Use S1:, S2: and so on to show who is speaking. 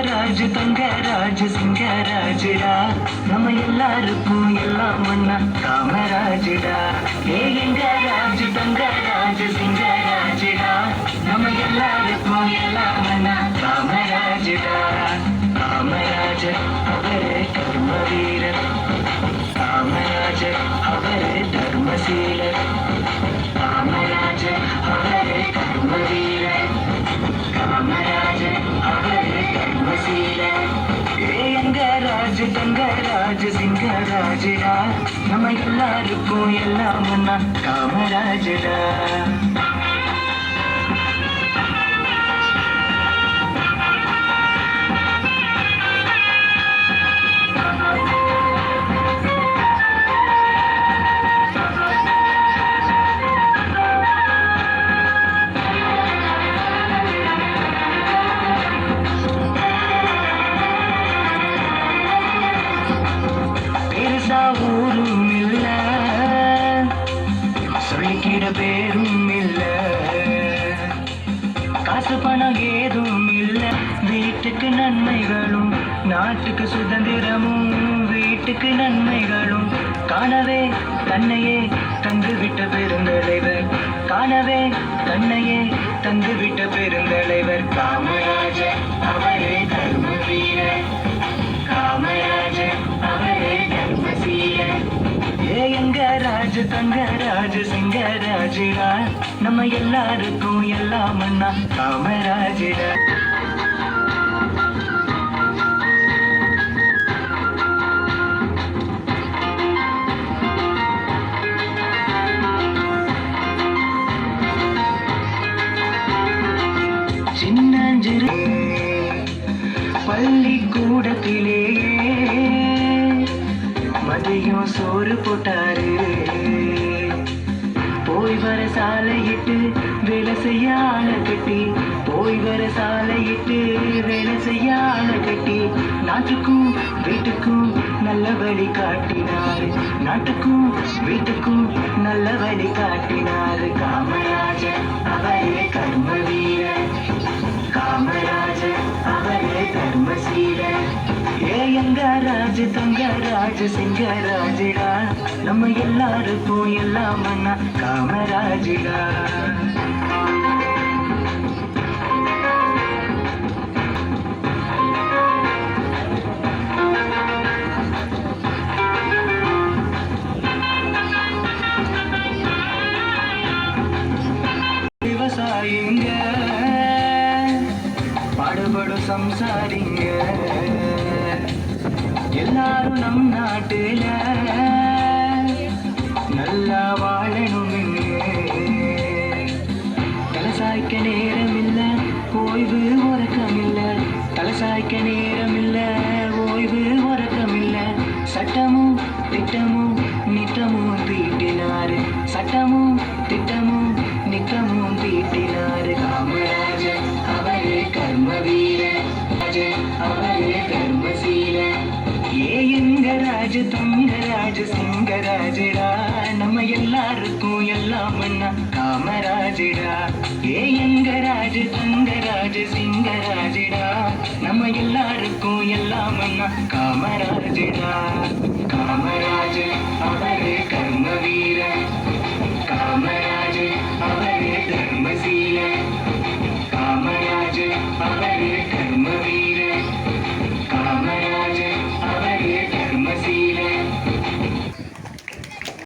S1: ராஜு தங்கராஜு சிங்கராஜுடா நம்ம எல்லாருக்கும் எல்லாம் ஒன்னா காமராஜுடா. எங்க ராஜு தங்கராஜு சிங்கராஜுடா நம்ம எல்லாருக்கும் எல்லாம் ஒன்னா காமராஜுடா. காமராஜர் அவரே கர்ம வீரர், காமராஜர் அவரே தர்மசீலர், காமராஜர் அவரே கர்ம வீரர், காமராஜர் அவரே தர்மசீலர். எங்க ராஜு தங்கராஜு சிங்கராஜுடா நம்ம எல்லாருக்கும் எல்லாம் ஒன்னா காமராஜுடா. ஊரும் இல்ல சொல்லிக்கிட பேரும் இல்ல, காசு பணம் ஏதும் இல்ல, வீட்டுக்கு நன்மைகளும் நாட்டுக்கு சுதந்திரமும், வீட்டுக்கு நன்மைகளும் காணவே தன்னையே தந்துவிட்ட பெருந்தலைவர், காணவே தன்னையே தந்துவிட்ட பெருந்தலைவர் காமராஜர் அவரே தர்ம வீரர், காமராஜர் அவரே தர்மசீலர். எங்க ராஜு தங்கராஜு சிங்கராஜுடா நம்ம எல்லாருக்கும் எல்லாம் அண்ணா காமராஜுடா. சின்னஞ்சிறு பள்ளிக்கூடத்திலேயே மதியம் சோறு போட்டாரு, போய் வர சாலையிட்டு வேலை செய்ய ஆளை கட்டி, போய் வர சாலையிட்டு வேலை செய்ய ஆளை கட்டி, நாட்டுக்கும் வீட்டுக்கும் நல்ல வழி காட்டினார், நாட்டுக்கும் வீட்டுக்கும் நல்ல வழி காட்டினார். காமராஜர் அவரே கர்ம வீரர், காமராஜர் அவரே தர்மசீலர். எங்க ராஜு தங்கராஜு சிங்கராஜுடா நம்ம எல்லாருக்கும் எல்லாம் அண்ணா காமராஜுடா. விவசாயிங்க பாடுபடும் சம்சாரிங்க எல்லாரும் நம் நாட்டுல நல்லா வாழணும். தலசாய்க்க நேரம் இல்ல ஓய்வு உறக்கம் இல்ல, தலசாய்க்க நேரம் இல்ல ஓய்வு உறக்கம் இல்ல, சட்டமும் திட்டமும் நித்தமும் தீட்டினாரு, சட்டமும் திட்டமும் நித்தமும் தீட்டினாரு. காமராஜர் அவரே கர்ம வீரர், அவரே தர்மசீலர். எங்க ராஜு தங்கராஜு சிங்கராஜுடா நம்ம எல்லாருக்கும் எல்லாம் அண்ணா காமராஜுடா. எங்க ராஜு தங்கராஜு சிங்கராஜுடா நம்ம எல்லாருக்கும் எல்லாம் அண்ணா காமராஜுடா. காமராஜர் அவரே